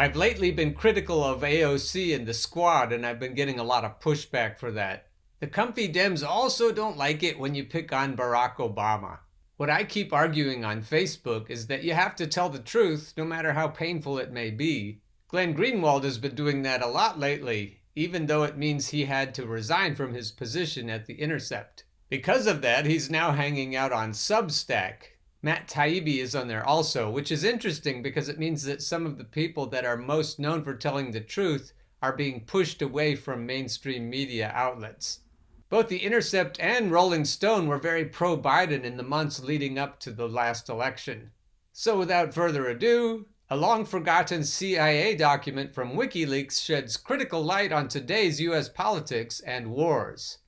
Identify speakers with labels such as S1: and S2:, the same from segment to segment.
S1: I've lately been critical of AOC and the squad, and I've been getting a lot of pushback for that. The comfy Dems also don't like it when you pick on Barack Obama. What I keep arguing on Facebook is that you have to tell the truth, no matter how painful it may be. Glenn Greenwald has been doing that a lot lately, even though it means he had to resign from his position at The Intercept. Because of that, he's now hanging out on Substack. Matt Taibbi is on there also, which is interesting because it means that some of the people that are most known for telling the truth are being pushed away from mainstream media outlets. Both The Intercept and Rolling Stone were very pro-Biden in the months leading up to the last election. So without further ado, a long-forgotten CIA document from WikiLeaks sheds critical light on today's U.S. politics and wars.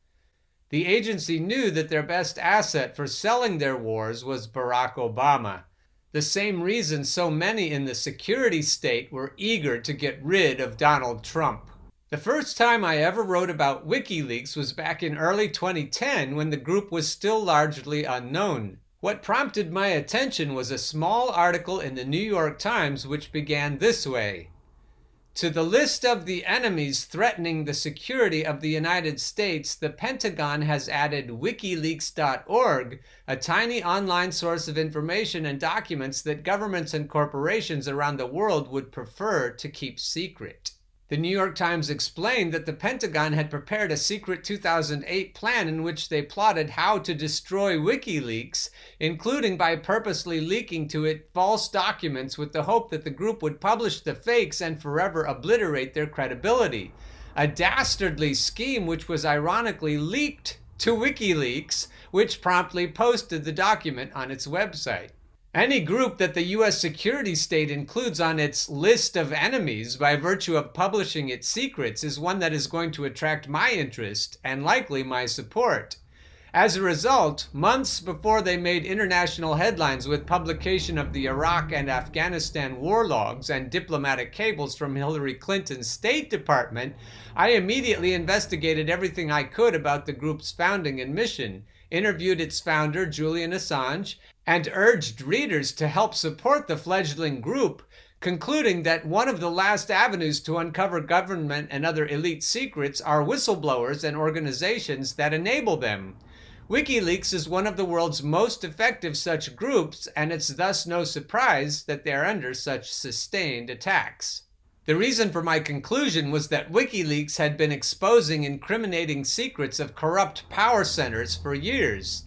S1: The agency knew that their best asset for selling their wars was Barack Obama, the same reason so many in the security state were eager to get rid of Donald Trump. The first time I ever wrote about WikiLeaks was back in early 2010 when the group was still largely unknown. What prompted my attention was a small article in the New York Times which began this way. To the list of the enemies threatening the security of the United States, the Pentagon has added WikiLeaks.org, a tiny online source of information and documents that governments and corporations around the world would prefer to keep secret. The New York Times explained that the Pentagon had prepared a secret 2008 plan in which they plotted how to destroy WikiLeaks, including by purposely leaking to it false documents with the hope that the group would publish the fakes and forever obliterate their credibility. A dastardly scheme which was ironically leaked to WikiLeaks, which promptly posted the document on its website. Any group that the U.S. security state includes on its list of enemies by virtue of publishing its secrets is one that is going to attract my interest and likely my support. As a result, months before they made international headlines with publication of the Iraq and Afghanistan war logs and diplomatic cables from Hillary Clinton's State Department, I immediately investigated everything I could about the group's founding and mission, interviewed its founder, Julian Assange, and urged readers to help support the fledgling group, concluding that one of the last avenues to uncover government and other elite secrets are whistleblowers and organizations that enable them. WikiLeaks is one of the world's most effective such groups, and it's thus no surprise that they are under such sustained attacks. The reason for my conclusion was that WikiLeaks had been exposing incriminating secrets of corrupt power centers for years.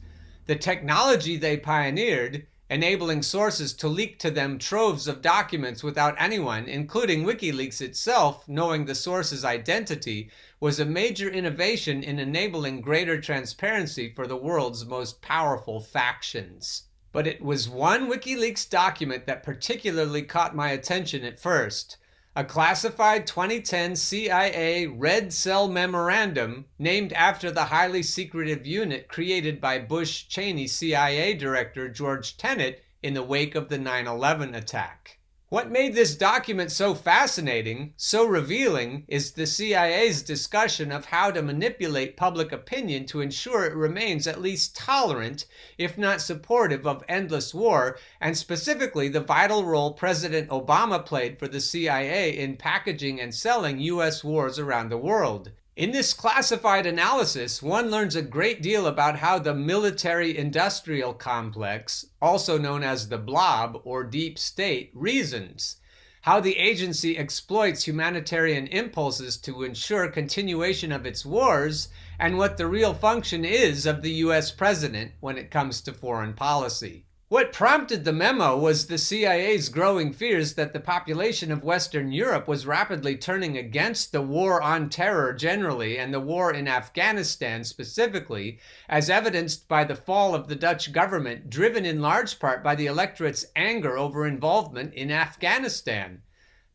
S1: The technology they pioneered, enabling sources to leak to them troves of documents without anyone, including WikiLeaks itself, knowing the source's identity, was a major innovation in enabling greater transparency for the world's most powerful factions. But it was one WikiLeaks document that particularly caught my attention at first. A classified 2010 CIA Red Cell memorandum named after the highly secretive unit created by Bush-Cheney CIA Director George Tenet in the wake of the 9/11 attack. What made this document so fascinating, so revealing, is the CIA's discussion of how to manipulate public opinion to ensure it remains at least tolerant, if not supportive of endless war, and specifically the vital role President Obama played for the CIA in packaging and selling U.S. wars around the world. In this classified analysis, one learns a great deal about how the military-industrial complex, also known as the blob or deep state, reasons, how the agency exploits humanitarian impulses to ensure continuation of its wars, and what the real function is of the U.S. president when it comes to foreign policy. What prompted the memo was the CIA's growing fears that the population of Western Europe was rapidly turning against the war on terror generally and the war in Afghanistan specifically, as evidenced by the fall of the Dutch government, driven in large part by the electorate's anger over involvement in Afghanistan.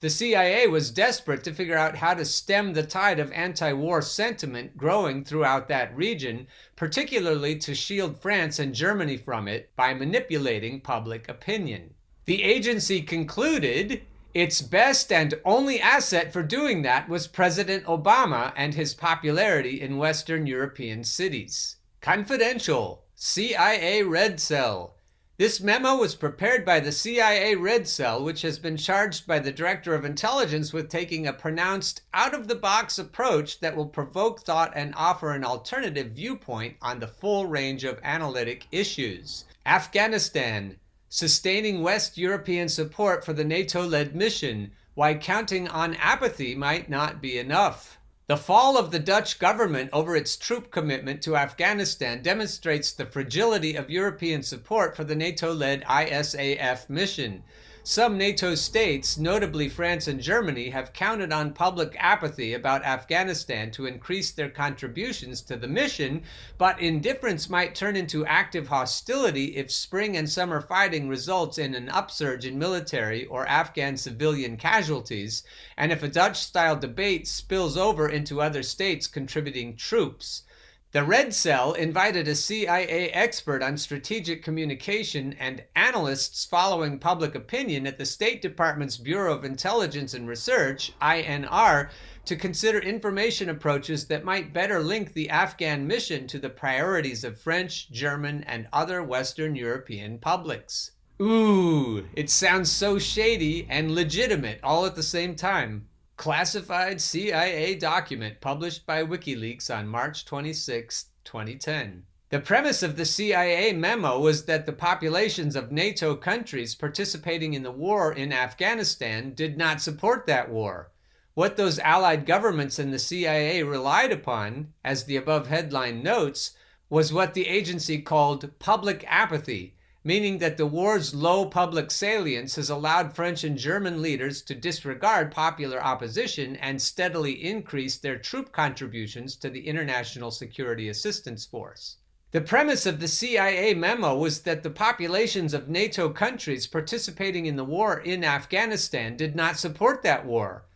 S1: The CIA was desperate to figure out how to stem the tide of anti-war sentiment growing throughout that region, particularly to shield France and Germany from it by manipulating public opinion. The agency concluded its best and only asset for doing that was President Obama and his popularity in Western European cities. Confidential, CIA Red Cell. This memo was prepared by the CIA Red Cell, which has been charged by the Director of Intelligence with taking a pronounced, out-of-the-box approach that will provoke thought and offer an alternative viewpoint on the full range of analytic issues. Afghanistan. Sustaining West European support for the NATO-led mission, why counting on apathy might not be enough. The fall of the Dutch government over its troop commitment to Afghanistan demonstrates the fragility of European support for the NATO-led ISAF mission. Some NATO states, notably France and Germany, have counted on public apathy about Afghanistan to increase their contributions to the mission, but indifference might turn into active hostility if spring and summer fighting results in an upsurge in military or Afghan civilian casualties, and if a Dutch-style debate spills over into other states contributing troops. The Red Cell invited a CIA expert on strategic communication and analysts following public opinion at the State Department's Bureau of Intelligence and Research, INR, to consider information approaches that might better link the Afghan mission to the priorities of French, German, and other Western European publics. Ooh, it sounds so shady and legitimate all at the same time. Classified CIA document published by WikiLeaks on March 26, 2010. The premise of the CIA memo was that the populations of NATO countries participating in the war in Afghanistan did not support that war. What those allied governments and the CIA relied upon, as the above headline notes, was what the agency called public apathy, meaning that the war's low public salience has allowed French and German leaders to disregard popular opposition and steadily increase their troop contributions to the International Security Assistance Force. The premise of the CIA memo was that the populations of NATO countries participating in the war in Afghanistan did not support that war.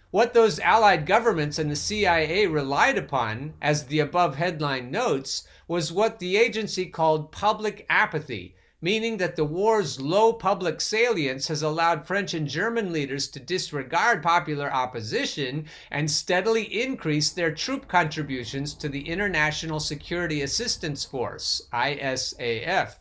S1: What those allied governments and the CIA relied upon, as the above headline notes, was what the agency called public apathy, meaning that the war's low public salience has allowed French and German leaders to disregard popular opposition and steadily increase their troop contributions to the International Security Assistance Force, ISAF.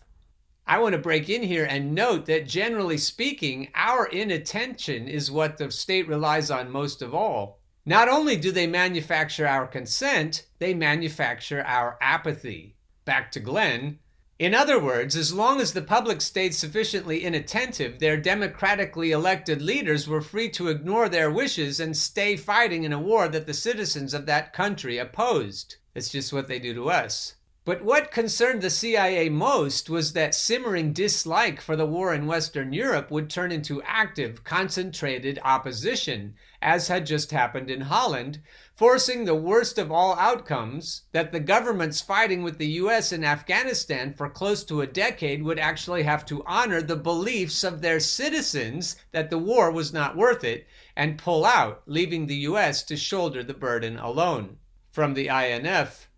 S1: I want to break in here and note that generally speaking, our inattention is what the state relies on most of all. Not only do they manufacture our consent, they manufacture our apathy. Back to Glenn. In other words, as long as the public stayed sufficiently inattentive, their democratically elected leaders were free to ignore their wishes and stay fighting in a war that the citizens of that country opposed. It's just what they do to us. But what concerned the CIA most was that simmering dislike for the war in Western Europe would turn into active, concentrated opposition, as had just happened in Holland, forcing the worst of all outcomes, that the governments fighting with the US in Afghanistan for close to a decade would actually have to honor the beliefs of their citizens that the war was not worth it and pull out, leaving the US to shoulder the burden alone. From the INF,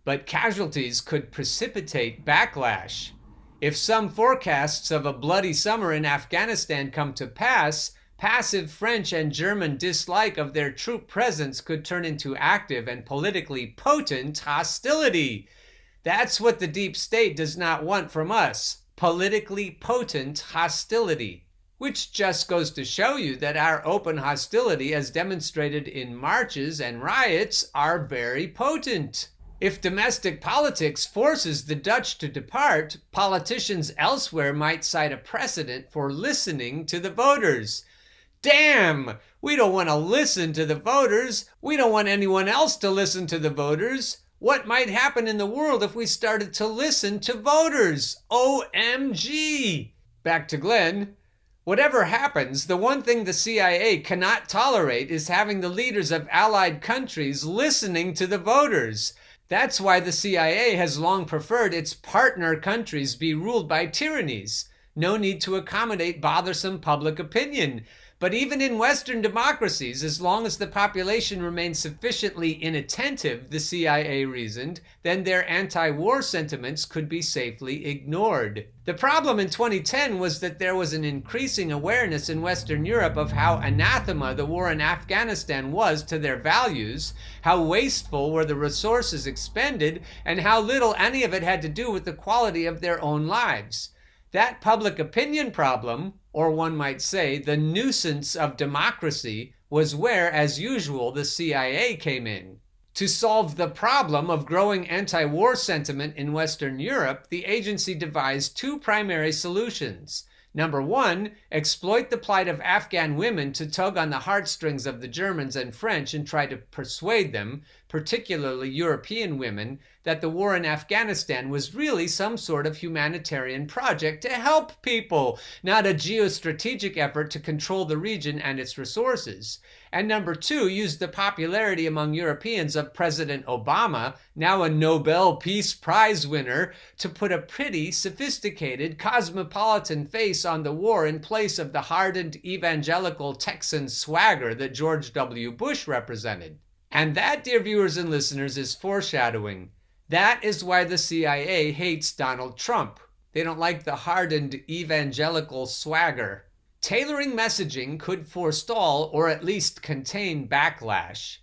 S1: but casualties could precipitate backlash. If some forecasts of a bloody summer in Afghanistan come to pass, passive French and German dislike of their troop presence could turn into active and politically potent hostility. That's what the deep state does not want from us, politically potent hostility. Which just goes to show you that our open hostility, as demonstrated in marches and riots, are very potent. If domestic politics forces the Dutch to depart, politicians elsewhere might cite a precedent for listening to the voters. Damn! We don't want to listen to the voters. We don't want anyone else to listen to the voters. What might happen in the world if we started to listen to voters? OMG! Back to Glenn. Whatever happens, the one thing the CIA cannot tolerate is having the leaders of allied countries listening to the voters. That's why the CIA has long preferred its partner countries be ruled by tyrannies. No need to accommodate bothersome public opinion. But even in Western democracies, as long as the population remains sufficiently inattentive, the CIA reasoned, then their anti-war sentiments could be safely ignored. The problem in 2010 was that there was an increasing awareness in Western Europe of how anathema the war in Afghanistan was to their values, how wasteful were the resources expended, and how little any of it had to do with the quality of their own lives. That public opinion problem, or one might say the nuisance of democracy, was where, as usual, the CIA came in. To solve the problem of growing anti-war sentiment in Western Europe, the agency devised two primary solutions. Number one, exploit the plight of Afghan women to tug on the heartstrings of the Germans and French and try to persuade them, particularly European women, that the war in Afghanistan was really some sort of humanitarian project to help people, not a geostrategic effort to control the region and its resources. And number two, use the popularity among Europeans of President Obama, now a Nobel Peace Prize winner, to put a pretty, sophisticated, cosmopolitan face on the war in place of the hardened evangelical Texan swagger that George W. Bush represented. And that, dear viewers and listeners, is foreshadowing. That is why the CIA hates Donald Trump. They don't like the hardened evangelical swagger. Tailoring messaging could forestall or at least contain backlash.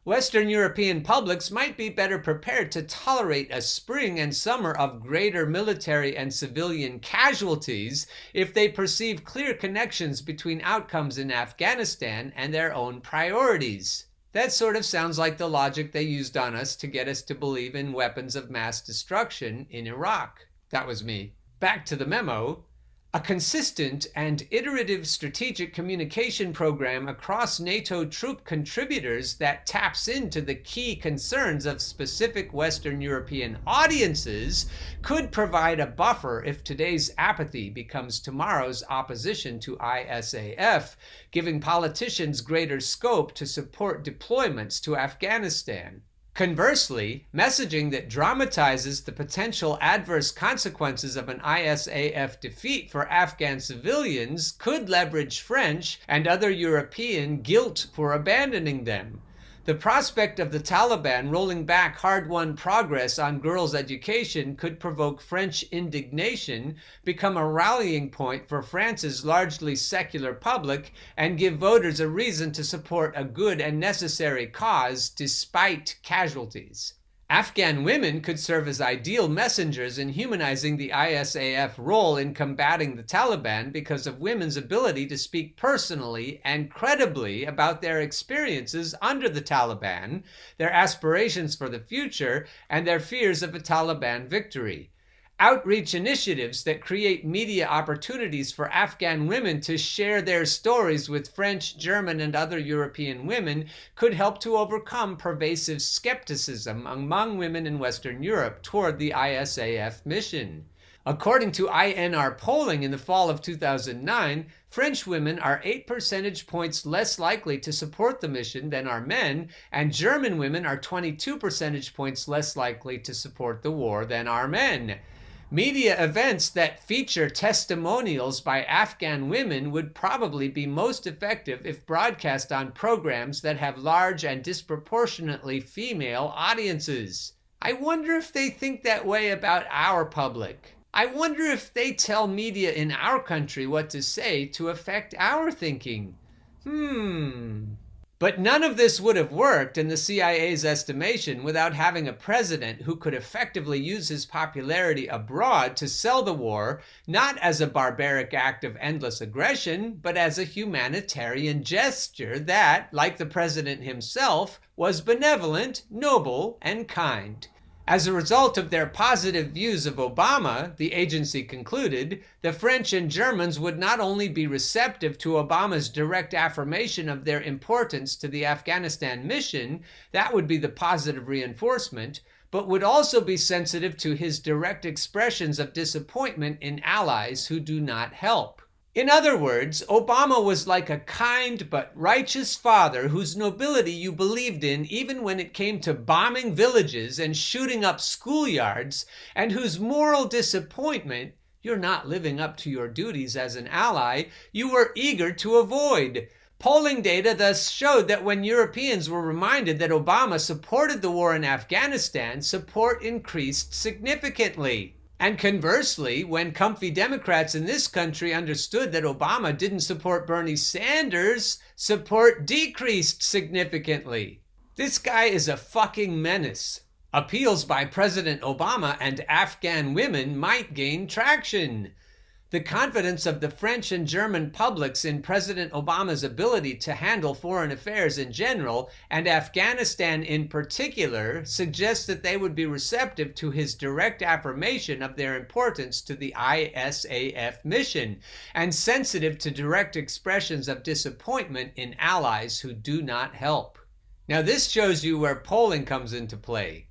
S1: Western European publics might be better prepared to tolerate a spring and summer of greater military and civilian casualties if they perceive clear connections between outcomes in Afghanistan and their own priorities. That sort of sounds like the logic they used on us to get us to believe in weapons of mass destruction in Iraq. That was me. Back to the memo. A consistent and iterative strategic communication program across NATO troop contributors that taps into the key concerns of specific Western European audiences could provide a buffer if today's apathy becomes tomorrow's opposition to ISAF, giving politicians greater scope to support deployments to Afghanistan. Conversely, messaging that dramatizes the potential adverse consequences of an ISAF defeat for Afghan civilians could leverage French and other European guilt for abandoning them. The prospect of the Taliban rolling back hard-won progress on girls' education could provoke French indignation, become a rallying point for France's largely secular public, and give voters a reason to support a good and necessary cause despite casualties. Afghan women could serve as ideal messengers in humanizing the ISAF role in combating the Taliban because of women's ability to speak personally and credibly about their experiences under the Taliban, their aspirations for the future, and their fears of a Taliban victory. Outreach initiatives that create media opportunities for Afghan women to share their stories with French, German, and other European women could help to overcome pervasive skepticism among women in Western Europe toward the ISAF mission. According to INR polling in the fall of 2009, French women are 8 percentage points less likely to support the mission than are men, and German women are 22 percentage points less likely to support the war than are men. Media events that feature testimonials by Afghan women would probably be most effective if broadcast on programs that have large and disproportionately female audiences. I wonder if they think that way about our public. I wonder if they tell media in our country what to say to affect our thinking. But none of this would have worked in the CIA's estimation without having a president who could effectively use his popularity abroad to sell the war, not as a barbaric act of endless aggression, but as a humanitarian gesture that, like the president himself, was benevolent, noble, and kind. As a result of their positive views of Obama, the agency concluded, the French and Germans would not only be receptive to Obama's direct affirmation of their importance to the Afghanistan mission, that would be the positive reinforcement, but would also be sensitive to his direct expressions of disappointment in allies who do not help. In other words, Obama was like a kind but righteous father whose nobility you believed in even when it came to bombing villages and shooting up schoolyards, and whose moral disappointment, you're not living up to your duties as an ally, you were eager to avoid. Polling data thus showed that when Europeans were reminded that Obama supported the war in Afghanistan, support increased significantly. And conversely, when comfy Democrats in this country understood that Obama didn't support Bernie Sanders, support decreased significantly. This guy is a fucking menace. Appeals by President Obama and Afghan women might gain traction. The confidence of the French and German publics in President Obama's ability to handle foreign affairs in general, and Afghanistan in particular, suggests that they would be receptive to his direct affirmation of their importance to the ISAF mission, and sensitive to direct expressions of disappointment in allies who do not help. Now this shows you where polling comes into play.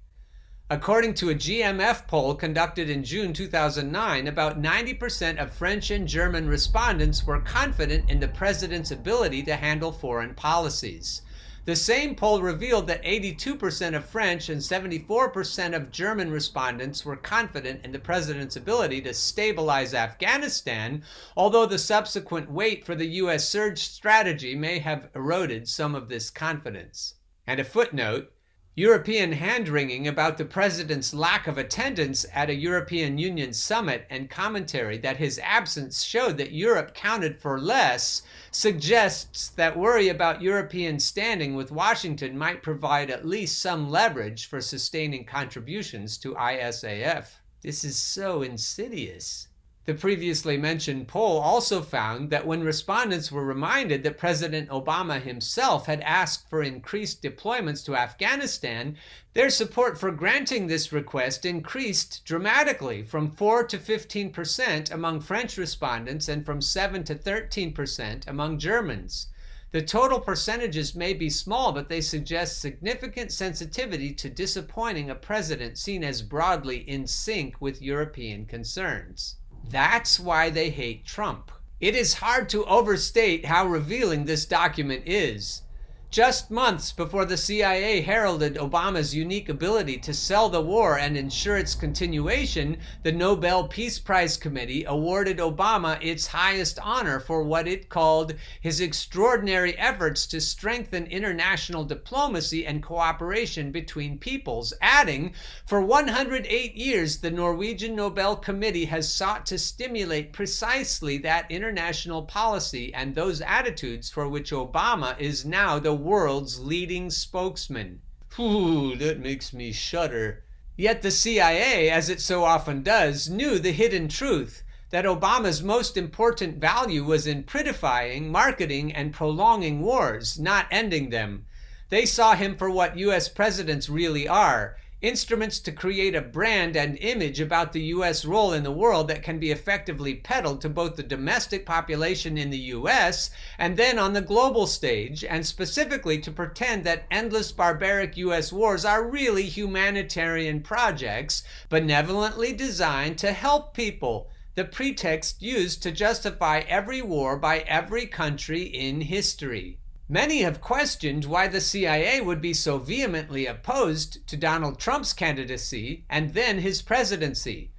S1: According to a GMF poll conducted in June 2009, about 90% of French and German respondents were confident in the president's ability to handle foreign policies. The same poll revealed that 82% of French and 74% of German respondents were confident in the president's ability to stabilize Afghanistan, although the subsequent wait for the U.S. surge strategy may have eroded some of this confidence. And a footnote, European hand-wringing about the president's lack of attendance at a European Union summit and commentary that his absence showed that Europe counted for less suggests that worry about European standing with Washington might provide at least some leverage for sustaining contributions to ISAF. This is so insidious. The previously mentioned poll also found that when respondents were reminded that President Obama himself had asked for increased deployments to Afghanistan, their support for granting this request increased dramatically from 4 to 15% among French respondents and from 7 to 13% among Germans. The total percentages may be small, but they suggest significant sensitivity to disappointing a president seen as broadly in sync with European concerns. That's why they hate Trump. It is hard to overstate how revealing this document is. Just months before the CIA heralded Obama's unique ability to sell the war and ensure its continuation, the Nobel Peace Prize Committee awarded Obama its highest honor for what it called his extraordinary efforts to strengthen international diplomacy and cooperation between peoples, adding, "For 108 years, the Norwegian Nobel Committee has sought to stimulate precisely that international policy and those attitudes for which Obama is now the world's leading spokesman." Ooh, that makes me shudder. Yet the CIA, as it so often does, knew the hidden truth, that Obama's most important value was in prettifying, marketing, and prolonging wars, not ending them. They saw him for what U.S. presidents really are, instruments to create a brand and image about the U.S. role in the world that can be effectively peddled to both the domestic population in the U.S. and then on the global stage, and specifically to pretend that endless barbaric U.S. wars are really humanitarian projects, benevolently designed to help people, the pretext used to justify every war by every country in history. Many have questioned why the CIA would be so vehemently opposed to Donald Trump's candidacy and then his presidency.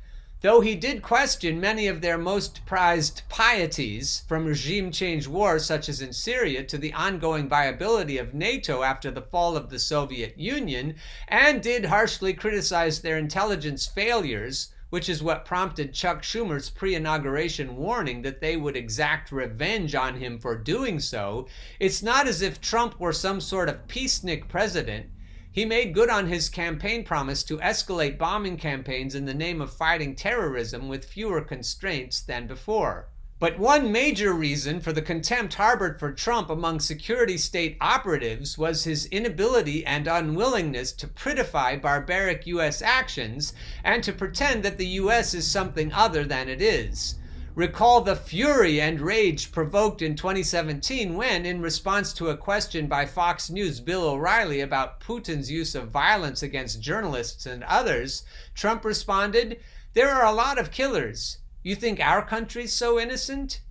S1: Though he did question many of their most prized pieties, from regime change wars such as in Syria to the ongoing viability of NATO after the fall of the Soviet Union, and did harshly criticize their intelligence failures, which is what prompted Chuck Schumer's pre-inauguration warning that they would exact revenge on him for doing so, it's not as if Trump were some sort of peacenik president. He made good on his campaign promise to escalate bombing campaigns in the name of fighting terrorism with fewer constraints than before. But one major reason for the contempt harbored for Trump among security state operatives was his inability and unwillingness to prettify barbaric U.S. actions and to pretend that the U.S. is something other than it is. Recall the fury and rage provoked in 2017 when, in response to a question by Fox News' Bill O'Reilly about Putin's use of violence against journalists and others, Trump responded, "There are a lot of killers. You think our country's so innocent?"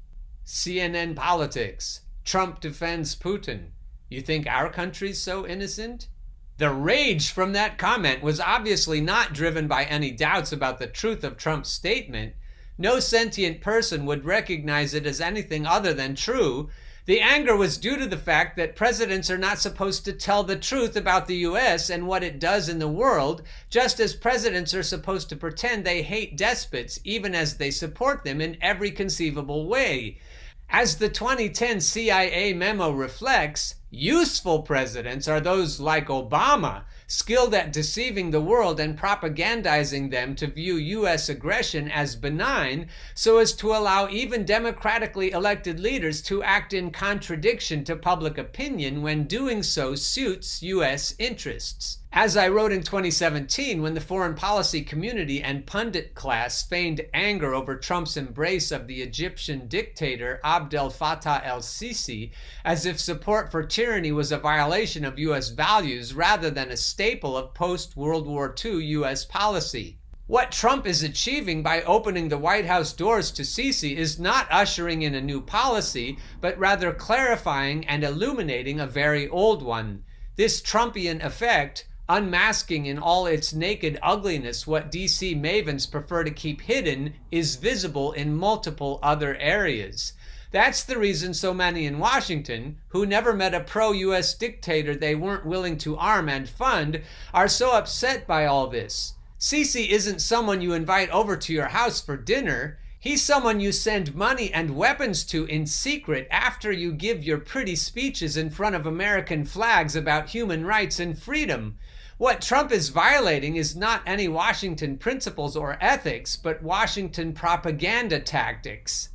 S1: CNN Politics. Trump defends Putin. You think our country's so innocent? The rage from that comment was obviously not driven by any doubts about the truth of Trump's statement. No sentient person would recognize it as anything other than true. The anger was due to the fact that presidents are not supposed to tell the truth about the U.S. and what it does in the world, just as presidents are supposed to pretend they hate despots even as they support them in every conceivable way. As the 2010 CIA memo reflects, useful presidents are those like Obama, skilled at deceiving the world and propagandizing them to view U.S. aggression as benign, so as to allow even democratically elected leaders to act in contradiction to public opinion when doing so suits U.S. interests. As I wrote in 2017, when the foreign policy community and pundit class feigned anger over Trump's embrace of the Egyptian dictator Abdel Fattah el-Sisi, as if support for tyranny was a violation of U.S. values rather than a staple of post-World War II U.S. policy. What Trump is achieving by opening the White House doors to Sisi is not ushering in a new policy, but rather clarifying and illuminating a very old one. This Trumpian effect, unmasking in all its naked ugliness what DC mavens prefer to keep hidden, is visible in multiple other areas. That's the reason so many in Washington, who never met a pro-US dictator they weren't willing to arm and fund, are so upset by all this. Sisi isn't someone you invite over to your house for dinner. He's someone you send money and weapons to in secret after you give your pretty speeches in front of American flags about human rights and freedom. What Trump is violating is not any Washington principles or ethics, but Washington propaganda tactics.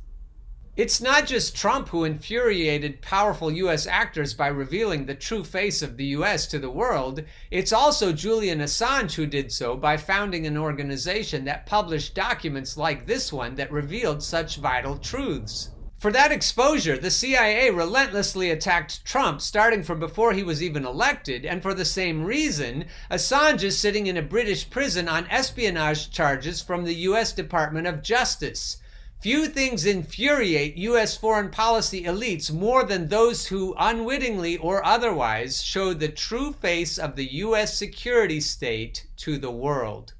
S1: It's not just Trump who infuriated powerful U.S. actors by revealing the true face of the U.S. to the world. It's also Julian Assange who did so by founding an organization that published documents like this one that revealed such vital truths. For that exposure, the CIA relentlessly attacked Trump starting from before he was even elected, and for the same reason, Assange is sitting in a British prison on espionage charges from the U.S. Department of Justice. Few things infuriate U.S. foreign policy elites more than those who, unwittingly or otherwise, show the true face of the U.S. security state to the world.